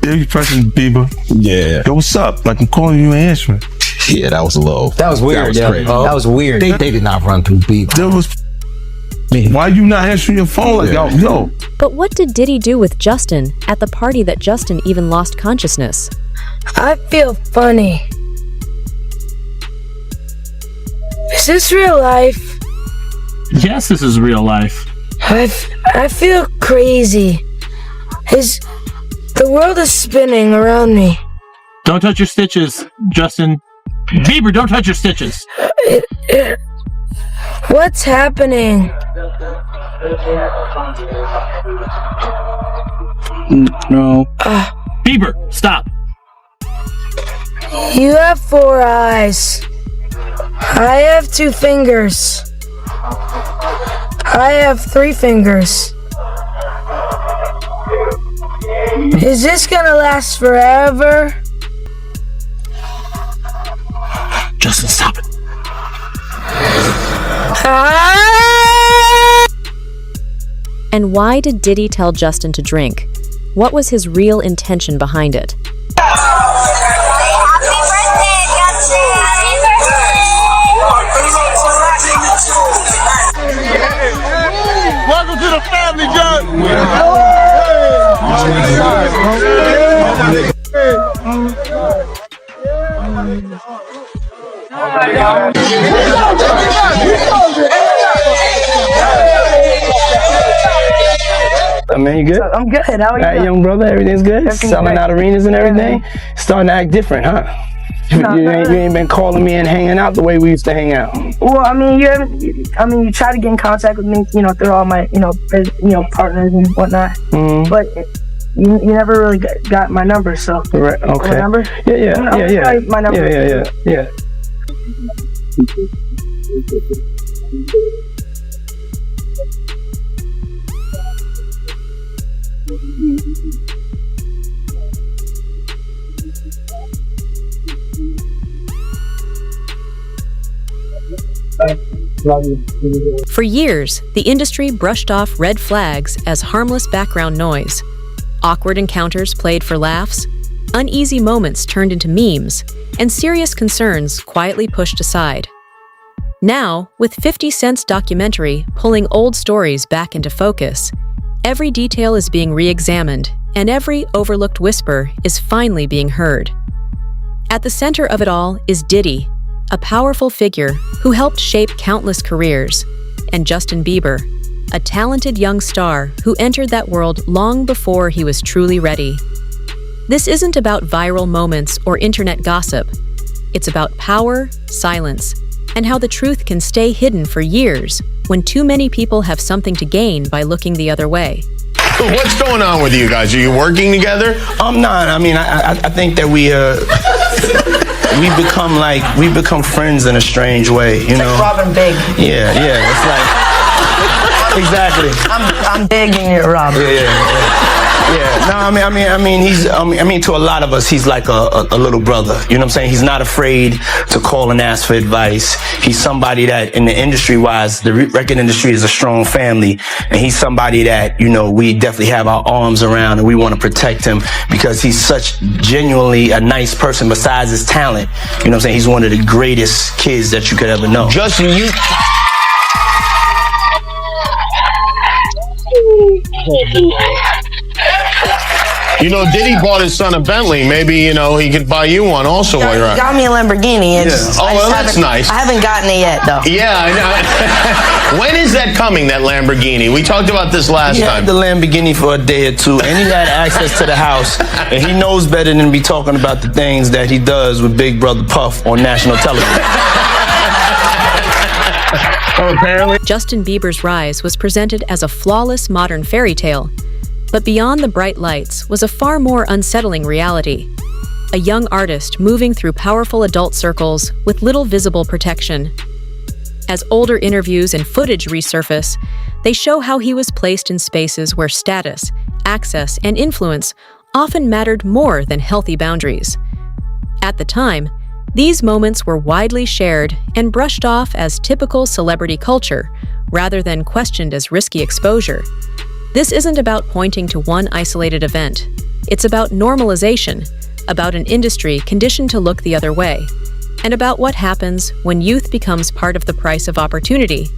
Yeah, you pressing Bieber. Yeah. Yo, what's up? Like, I'm calling you, ain't answering. Yeah, that was low. That was weird, That was crazy. That was weird. They did not run through Bieber. There was... Why you not answering your phone? Like, yo. But what did Diddy do with Justin at the party that Justin even lost consciousness? I feel funny. Is this real life? Yes, this is real life. I feel crazy. The world is spinning around me. Don't touch your stitches, Justin Bieber. Don't touch your stitches. What's happening? No. Bieber, stop. You have 4 eyes. I have 2 fingers. I have 3 fingers. Is this gonna last forever? Justin, stop it. And why did Diddy tell Justin to drink? What was his real intention behind it? Welcome to the family, John. Man, you good? I'm good. How are you? All right, young brother, everything's good? Selling out arenas and everything? Starting to act different, huh? You ain't been calling me and hanging out the way we used to hang out. Well, I mean, you tried to get in contact with me, through all my, partners and whatnot. But you never really got my number, so. Right. Okay. My number? Yeah. My number. Yeah. For years, the industry brushed off red flags as harmless background noise. Awkward encounters played for laughs, uneasy moments turned into memes, and serious concerns quietly pushed aside. Now, with 50 Cent's documentary pulling old stories back into focus, every detail is being re-examined, and every overlooked whisper is finally being heard. At the center of it all is Diddy, a powerful figure who helped shape countless careers, and Justin Bieber, a talented young star who entered that world long before he was truly ready. This isn't about viral moments or internet gossip. It's about power, silence, and how the truth can stay hidden for years when too many people have something to gain by looking the other way. What's going on with you guys? Are you working together? I'm not. I mean, I think that we become friends in a strange way, you know. Like Robin Big. Yeah. It's like exactly. I'm big and you're Robin. Yeah. No, I mean, to a lot of us, he's like a little brother. You know what I'm saying? He's not afraid to call and ask for advice. He's somebody that, in the industry-wise, the record industry is a strong family, and he's somebody that, we definitely have our arms around, and we want to protect him because he's such genuinely a nice person. Besides his talent, you know what I'm saying? He's one of the greatest kids that you could ever know. Justin, Diddy bought his son a Bentley. Maybe, he could buy you one also while you're out. Got me a Lamborghini. That's nice. I haven't gotten it yet, though. Yeah, I know. When is that coming, that Lamborghini? We talked about this last time. He had the Lamborghini for a day or two, and he had access to the house, and he knows better than to be talking about the things that he does with Big Brother Puff on national television. Apparently. Justin Bieber's rise was presented as a flawless modern fairy tale. But beyond the bright lights was a far more unsettling reality. A young artist moving through powerful adult circles with little visible protection. As older interviews and footage resurface, they show how he was placed in spaces where status, access, and influence often mattered more than healthy boundaries. At the time, these moments were widely shared and brushed off as typical celebrity culture, rather than questioned as risky exposure. This isn't about pointing to one isolated event, It's about normalization, about an industry conditioned to look the other way, and about what happens when youth becomes part of the price of opportunity.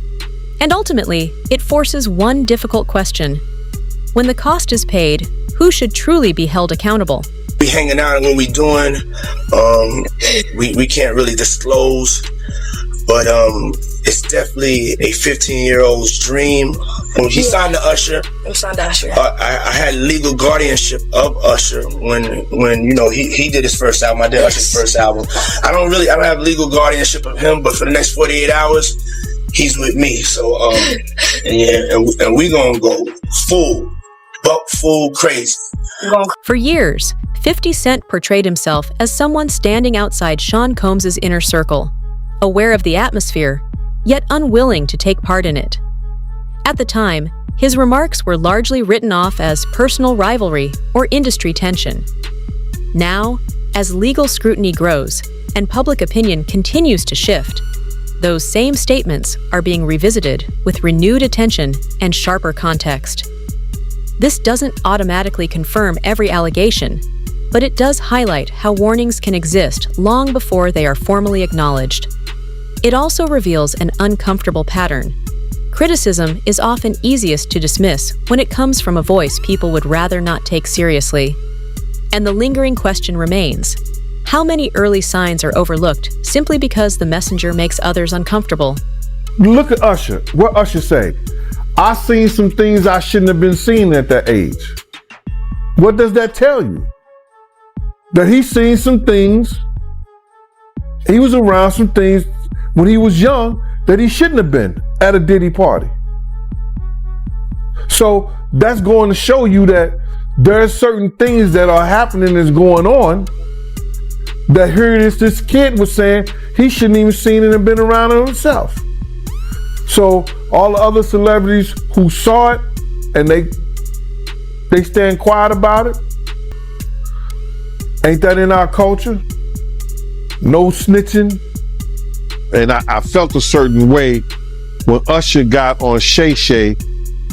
And ultimately, it forces one difficult question. When the cost is paid, who should truly be held accountable? We hanging out and what we doing, we can't really disclose, but it's definitely a 15-year-old's dream. When he signed to Usher, I had legal guardianship of Usher when you know he did his first album. I did Usher's first album. I don't have legal guardianship of him, but for the next 48 hours, he's with me. So and we gonna go full crazy. For years, 50 Cent portrayed himself as someone standing outside Sean Combs' inner circle, aware of the atmosphere, yet unwilling to take part in it. At the time, his remarks were largely written off as personal rivalry or industry tension. Now, as legal scrutiny grows and public opinion continues to shift, those same statements are being revisited with renewed attention and sharper context. This doesn't automatically confirm every allegation, but it does highlight how warnings can exist long before they are formally acknowledged. It also reveals an uncomfortable pattern. Criticism is often easiest to dismiss when it comes from a voice people would rather not take seriously. And the lingering question remains: how many early signs are overlooked simply because the messenger makes others uncomfortable? Look at Usher. What Usher say? I seen some things I shouldn't have been seeing at that age. What does that tell you? That he's seen some things, he was around some things when he was young that he shouldn't have been at a Diddy party. So that's going to show you that there are certain things that are happening that's going on that here it is, this kid was saying he shouldn't even seen it and been around it himself. So all the other celebrities who saw it and they stand quiet about it. Ain't that in our culture? No snitching. And I felt a certain way when Usher got on Shay Shay,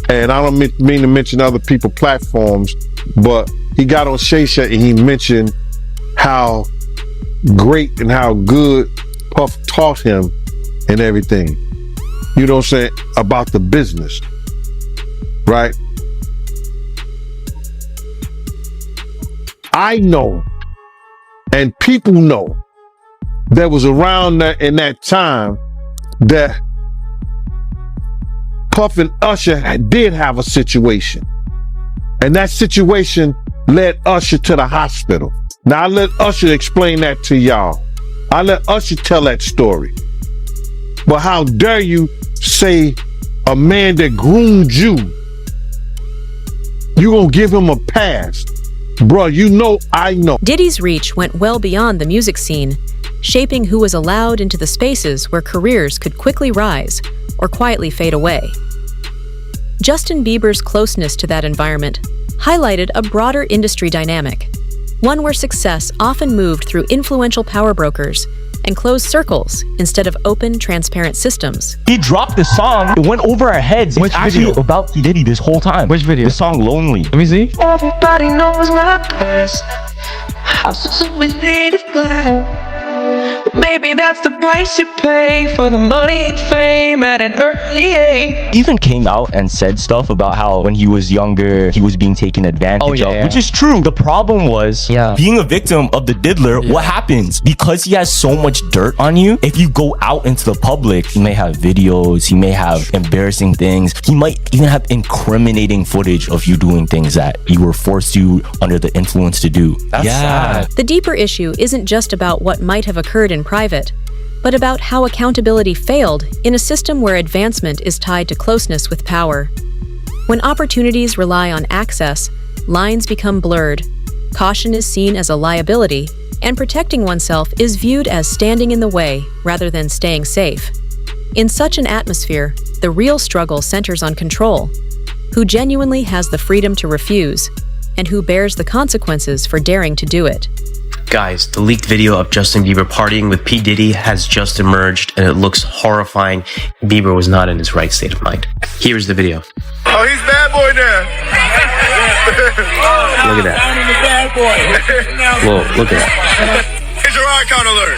and I don't mean to mention other people's platforms, but he got on Shay Shay and he mentioned how great and how good Puff taught him and everything. You know what I'm saying? About the business, right? I know, and people know, that was around that in that time that Puff and Usher did have a situation. And that situation led Usher to the hospital. Now I let Usher explain that to y'all. I let Usher tell that story. But how dare you say a man that groomed you gonna give him a pass? Bro, you know I know. Diddy's reach went well beyond the music scene, shaping who was allowed into the spaces where careers could quickly rise or quietly fade away. Justin Bieber's closeness to that environment highlighted a broader industry dynamic, one where success often moved through influential power brokers and closed circles instead of open, transparent systems. He dropped the song, it went over our heads. It's actually about P. Diddy this whole time. Which video? The song Lonely. Let me see. Everybody knows my past. Houses always made of glass. Maybe that's the price you pay for the money and fame at an early age. He even came out and said stuff about how when he was younger, he was being taken advantage of, which is true. The problem was being a victim of the diddler. What happens? Because he has so much dirt on you, if you go out into the public, he may have videos, he may have embarrassing things, he might even have incriminating footage of you doing things that you were forced to under the influence to do. That's sad. The deeper issue isn't just about what might have occurred in private, but about how accountability failed in a system where advancement is tied to closeness with power. When opportunities rely on access, lines become blurred, caution is seen as a liability, and protecting oneself is viewed as standing in the way rather than staying safe. In such an atmosphere, the real struggle centers on control. Who genuinely has the freedom to refuse, and who bears the consequences for daring to do it. Guys, the leaked video of Justin Bieber partying with P. Diddy has just emerged and it looks horrifying. Bieber was not in his right state of mind. Here's the video. Oh, he's bad boy now. Look at that. Whoa, look at that. Here's your eye count alert.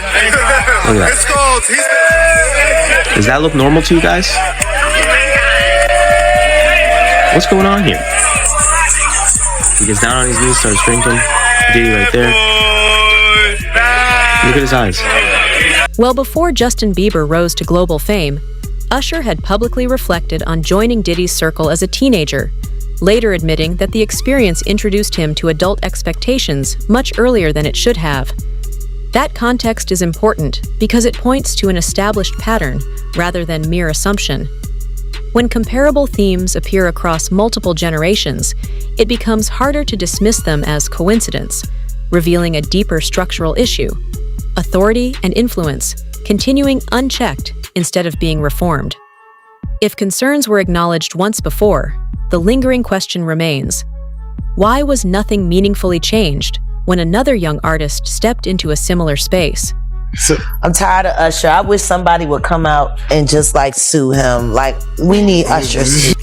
Look at It's called. Does that look normal to you guys? What's going on here? He gets down on his knees, starts drinking. Diddy right there. Look at his eyes. Well before Justin Bieber rose to global fame, Usher had publicly reflected on joining Diddy's circle as a teenager, later admitting that the experience introduced him to adult expectations much earlier than it should have. That context is important because it points to an established pattern rather than mere assumption. When comparable themes appear across multiple generations, it becomes harder to dismiss them as coincidence, revealing a deeper structural issue: authority and influence continuing unchecked instead of being reformed. If concerns were acknowledged once before, the lingering question remains: why was nothing meaningfully changed when another young artist stepped into a similar space? I'm tired of Usher. I wish somebody would come out and just like sue him. Like, we need Usher sued.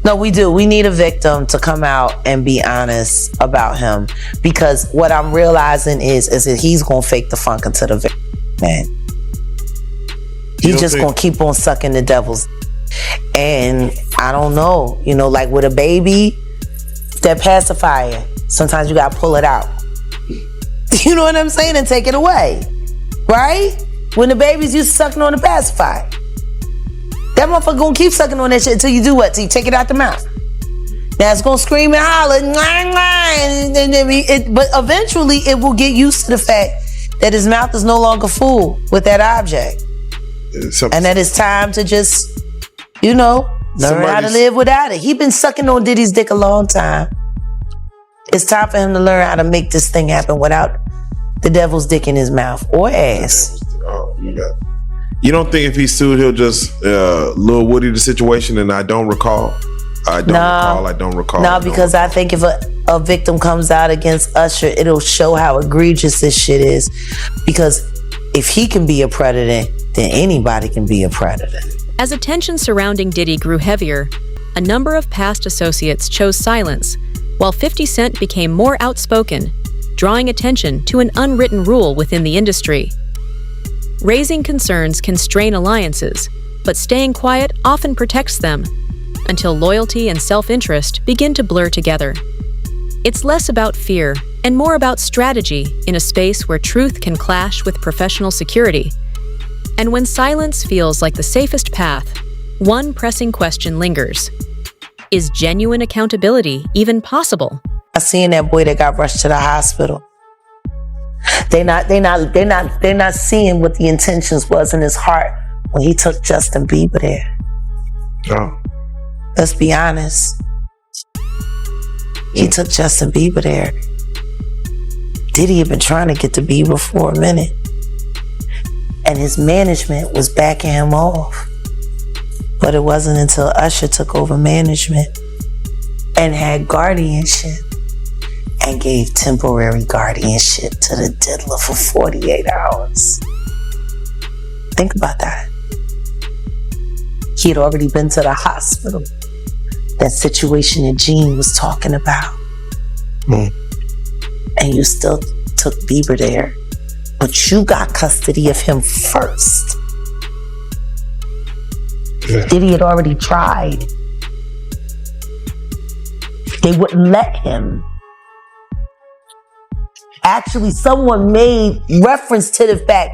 No, we do. We need a victim to come out and be honest about him, because what I'm realizing is that he's gonna fake the funk until the victim, man. He's just gonna keep on sucking the devil's. And I don't know, you know, like with a baby, that pacifier, sometimes you gotta pull it out. You know what I'm saying? And take it away. Right? When the babies used to sucking on the pacifier. That motherfucker gonna keep sucking on that shit until you do what? Till you take it out the mouth. Now it's gonna scream and holler, but eventually it will get used to the fact that his mouth is no longer full with that object. And that it's time to just, you know, learn how to live without it. He been sucking on Diddy's dick a long time. It's time for him to learn how to make this thing happen without the devil's dick in his mouth or ass. Oh, you don't think if he sued, he'll just Lil Woody the situation and I don't recall? I don't recall. No, because I think if a victim comes out against Usher, it'll show how egregious this shit is. Because if he can be a predator, then anybody can be a predator. As attention surrounding Diddy grew heavier, a number of past associates chose silence, while 50 Cent became more outspoken, drawing attention to an unwritten rule within the industry. Raising concerns can strain alliances, but staying quiet often protects them, until loyalty and self-interest begin to blur together. It's less about fear and more about strategy in a space where truth can clash with professional security. And when silence feels like the safest path, one pressing question lingers. Is genuine accountability even possible? I seen that boy that got rushed to the hospital. They're not seeing what the intentions was in his heart when he took Justin Bieber there. Oh. Let's be honest. He took Justin Bieber there. Diddy had been trying to get to Bieber for a minute. And his management was backing him off. But it wasn't until Usher took over management and had guardianship and gave temporary guardianship to the diddler for 48 hours. Think about that. He had already been to the hospital. That situation that Gene was talking about. And you still took Bieber there. But you got custody of him first. Diddy had already tried. They wouldn't let him. Actually, someone made reference to the fact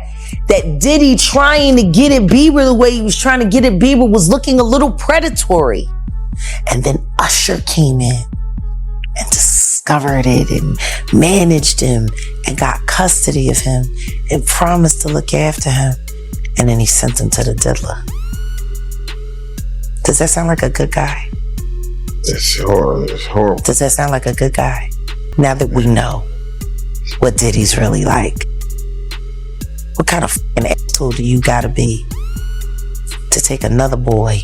that Diddy trying to get at Bieber the way he was trying to get at Bieber was looking a little predatory. And then Usher came in and discovered it and managed him and got custody of him and promised to look after him. And then he sent him to the diddler. Does that sound like a good guy? It's horrible. Does that sound like a good guy? Now that we know what Diddy's really like. What kind of fucking asshole do you gotta be to take another boy,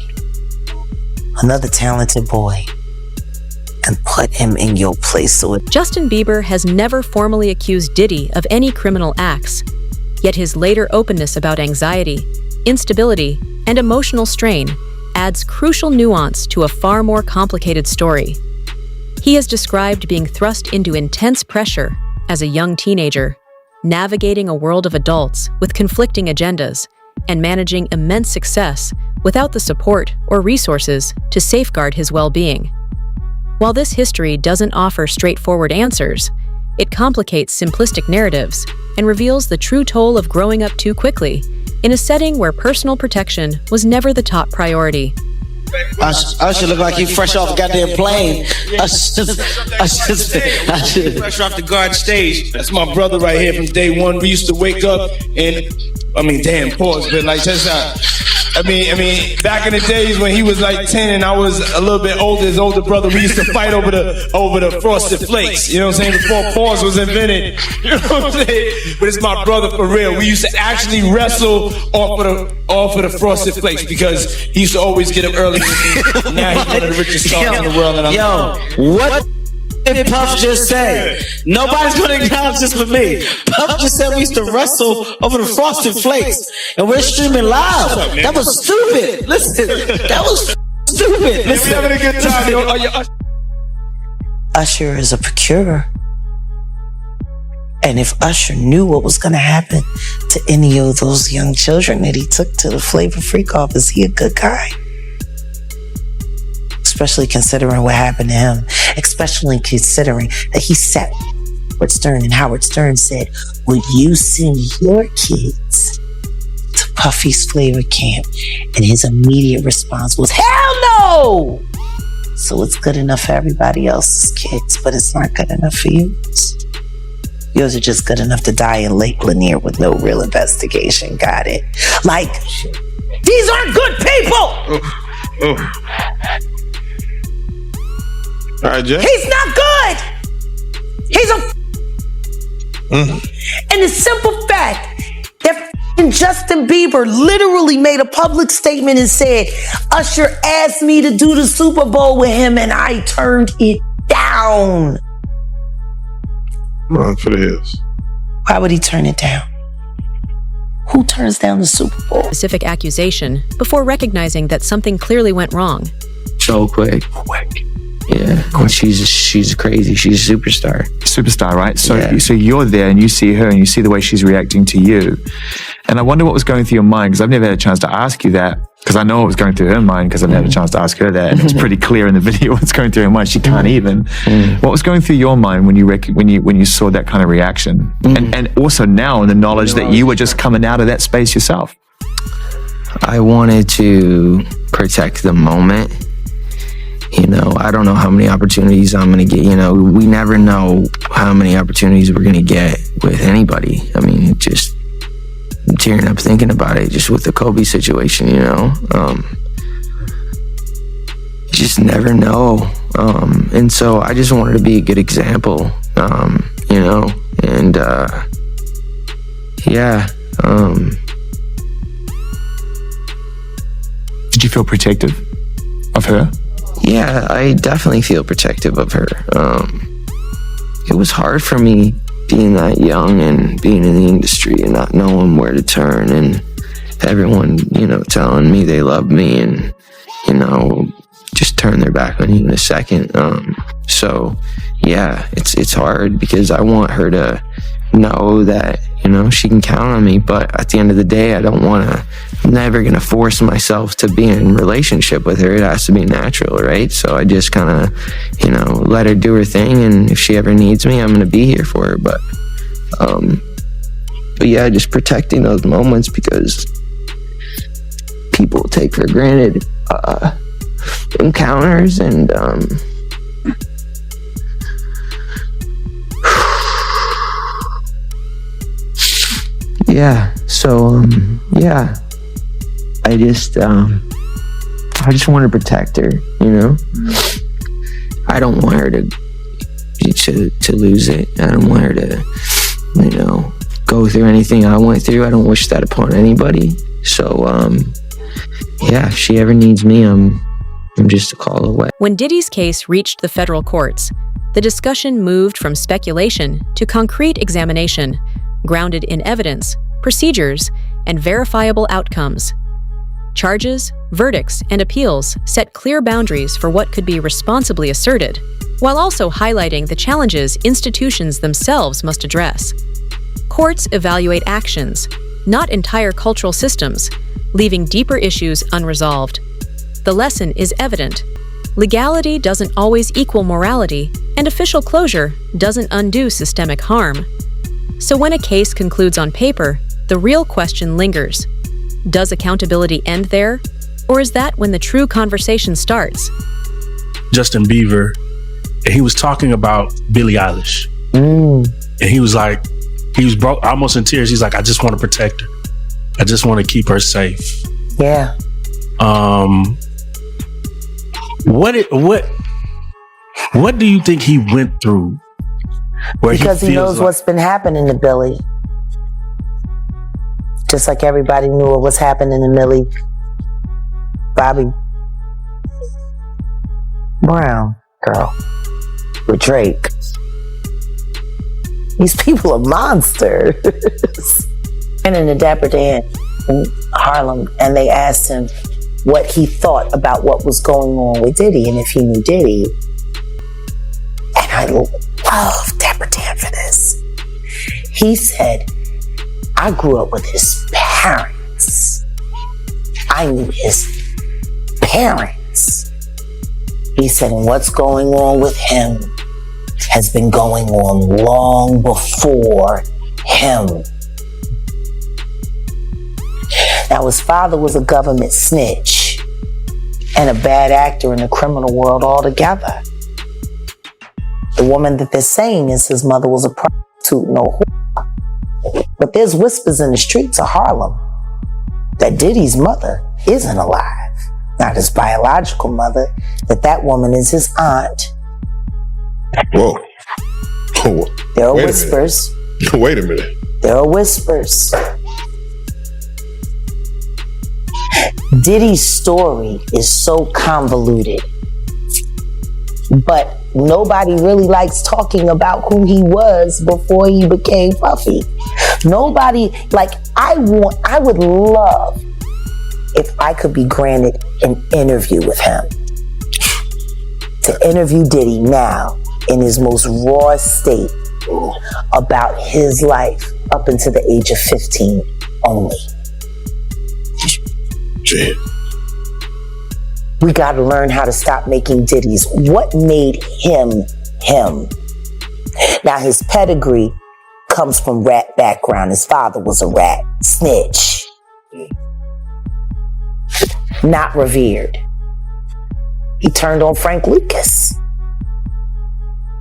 another talented boy, and put him in your place? So Justin Bieber has never formally accused Diddy of any criminal acts, yet his later openness about anxiety, instability, and emotional strain adds crucial nuance to a far more complicated story. He has described being thrust into intense pressure as a young teenager, navigating a world of adults with conflicting agendas, and managing immense success without the support or resources to safeguard his well-being. While this history doesn't offer straightforward answers, it complicates simplistic narratives and reveals the true toll of growing up too quickly in a setting where personal protection was never the top priority. Usher look like he fresh off a goddamn plane. Usher fresh off the guard stage. That's my brother right here from day one. We used to wake up and, pause, but like, check this out. Back in the days when he was like 10 and I was a little bit older, his older brother, we used to fight over the Frosted Flakes. You know what I'm saying? Before pause was invented. You know what I'm saying? But it's my brother for real. We used to actually wrestle off of the Frosted Flakes because he used to always get up early. Now he's one of the richest stars in the world. And what did Puff just say? Nobody's gonna acknowledge this for me. Puff just said we used to wrestle over the Frosted Flakes, and we're streaming live. That was stupid. Listen, that was stupid. Listen, having a good time. Usher is a procurer. And if Usher knew what was going to happen to any of those young children that he took to the Flavor Freak off, is he a good guy? Especially considering what happened to him. Especially considering that he sat with Howard Stern, and Howard Stern said, would you send your kids to Puffy's Flavor Camp? And his immediate response was, hell no! So it's good enough for everybody else's kids, but it's not good enough for yours. Yours are just good enough to die in Lake Lanier with no real investigation. Got it? Like, these aren't good people! All right, Jay. He's not good! He's a... And the simple fact that Justin Bieber literally made a public statement and said, Usher asked me to do the Super Bowl with him and I turned it down. Run for the hills. Why would he turn it down? Who turns down the Super Bowl? Specific accusation before recognizing that something clearly went wrong. So quick. Yeah, she's crazy. She's a superstar. Superstar, right? So you're there and you see her and you see the way she's reacting to you. And I wonder what was going through your mind, because I've never had a chance to ask you that, because I know what was going through her mind, because I've never had a chance to ask her that. And it's pretty clear in the video what's going through her mind. She can't even. What was going through your mind when you saw that kind of reaction? And also now in the knowledge that you were just coming out of that space yourself. I wanted to protect the moment. You know, I don't know how many opportunities I'm going to get. You know, we never know how many opportunities we're going to get with anybody. I mean, I'm tearing up thinking about it, just with the Kobe situation, you know. You just never know. And so I just wanted to be a good example, you know. And, yeah. Did you feel protective of her? Yeah, I definitely feel protective of her. It was hard for me being that young and being in the industry and not knowing where to turn, and everyone, you know, telling me they love me and, you know, just turn their back on you in a second. So yeah, it's hard because I want her to know that, you know, she can count on me, but at the end of the day, I'm never going to force myself to be in a relationship with her. It has to be natural, right? So I just kind of, you know, let her do her thing, and if she ever needs me, I'm going to be here for her. But yeah, just protecting those moments, because people take for granted encounters, and yeah, so yeah, I just want to protect her, you know. I don't want her to lose it. I don't want her to, you know, go through anything I went through. I don't wish that upon anybody. So yeah, if she ever needs me, I'm just a call away. When Diddy's case reached the federal courts, the discussion moved from speculation to concrete examination, grounded in evidence, procedures, and verifiable outcomes. Charges, verdicts, and appeals set clear boundaries for what could be responsibly asserted, while also highlighting the challenges institutions themselves must address. Courts evaluate actions, not entire cultural systems, leaving deeper issues unresolved. The lesson is evident. Legality doesn't always equal morality, and official closure doesn't undo systemic harm. So when a case concludes on paper, the real question lingers. Does accountability end there? Or is that when the true conversation starts? Justin Bieber, and he was talking about Billie Eilish. And he was like, he was broke, almost in tears. He's like, I just want to protect her. I just want to keep her safe. Yeah. What do you think he went through? Because he knows what's been happening to Billy. Just like everybody knew what was happening to Millie Bobby Brown girl with Drake. These people are monsters. And in the Dapper Dan in Harlem, and they asked him what he thought about what was going on with Diddy and if he knew Diddy. And I love Dapper Dan for this. He said, I grew up with his parents. I knew his parents. He said, and what's going on with him has been going on long before him. Now, his father was a government snitch and a bad actor in the criminal world altogether. The woman that they're saying is his mother was a prostitute, no whore. But there's whispers in the streets of Harlem that Diddy's mother isn't alive. Not his biological mother, that woman is his aunt. Whoa. There are whispers. Wait a minute. There are whispers. Diddy's story is so convoluted, but nobody really likes talking about who he was before he became Puffy. Nobody, I would love if I could be granted an interview with him. To interview Diddy now in his most raw state about his life up until the age of 15 only. We got to learn how to stop making Diddies. What made him him? Now, his pedigree comes from rat background. His father was a rat, snitch. Not revered. He turned on Frank Lucas,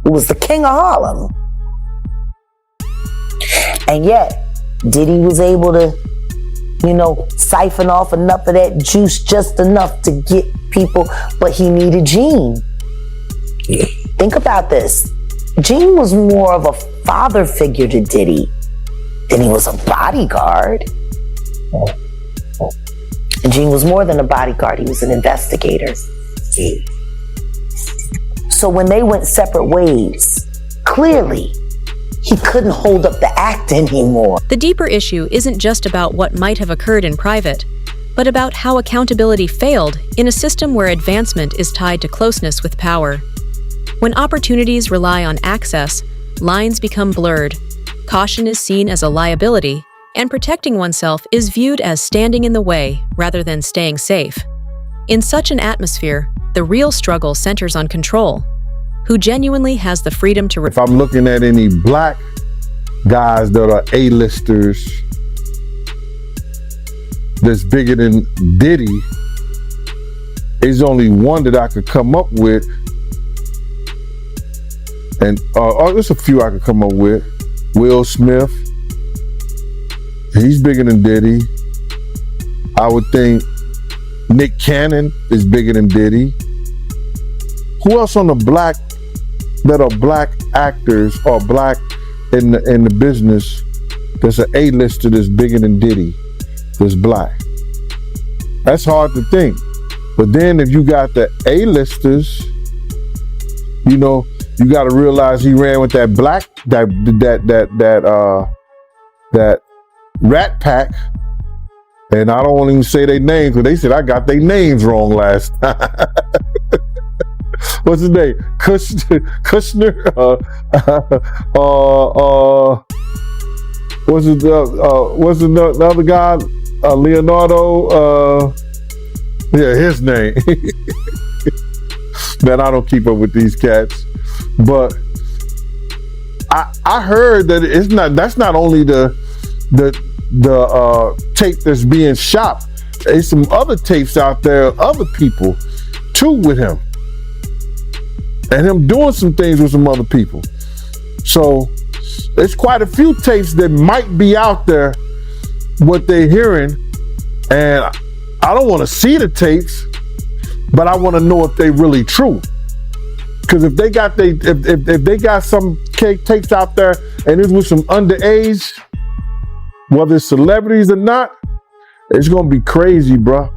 who was the king of Harlem. And yet, Diddy was able to, siphon off enough of that juice, just enough to get people, but he needed Gene. Think about this. Gene was more of a father figure to Diddy than he was a bodyguard. And Gene was more than a bodyguard, he was an investigator. So when they went separate ways, clearly, he couldn't hold up the act anymore. The deeper issue isn't just about what might have occurred in private, but about how accountability failed in a system where advancement is tied to closeness with power. When opportunities rely on access, lines become blurred, caution is seen as a liability, and protecting oneself is viewed as standing in the way rather than staying safe. In such an atmosphere, the real struggle centers on control. Who genuinely has the freedom to... If I'm looking at any black guys that are A-listers that's bigger than Diddy, there's only one that I could come up with. And there's a few I could come up with. Will Smith. He's bigger than Diddy. I would think Nick Cannon is bigger than Diddy. Who else on the black that are black actors or black in the business that's an A-lister that's bigger than Diddy that's black? That's hard to think. But then if you got the A-listers, you got to realize he ran with that that Rat Pack. And I don't want to even say their names because they said I got their names wrong last time. what's his name? Kushner. What's the other guy? Leonardo. Yeah, his name. Man, I don't keep up with these cats, but I heard that that's not only the tape that's being shopped. There's some other tapes out there of other people too with him, and him doing some things with some other people. So there's quite a few tapes that might be out there, what they're hearing, and I don't want to see the tapes, but I want to know if they really true. Because if they got if they got some tapes out there and it's with some underage, whether it's celebrities or not, it's gonna be crazy, bro.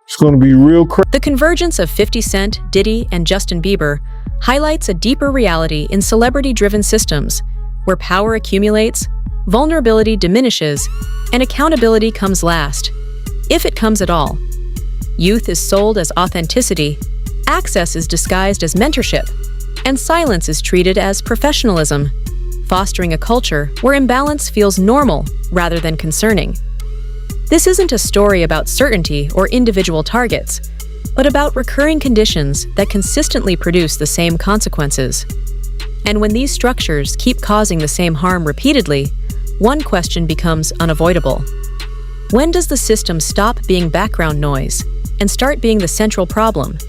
It's gonna be real crazy. The convergence of 50 Cent, Diddy, and Justin Bieber highlights a deeper reality in celebrity-driven systems, where power accumulates, vulnerability diminishes, and accountability comes last, if it comes at all. Youth is sold as authenticity, access is disguised as mentorship, and silence is treated as professionalism, fostering a culture where imbalance feels normal rather than concerning. This isn't a story about certainty or individual targets, but about recurring conditions that consistently produce the same consequences. And when these structures keep causing the same harm repeatedly, one question becomes unavoidable. When does the system stop being background noise and start being the central problem?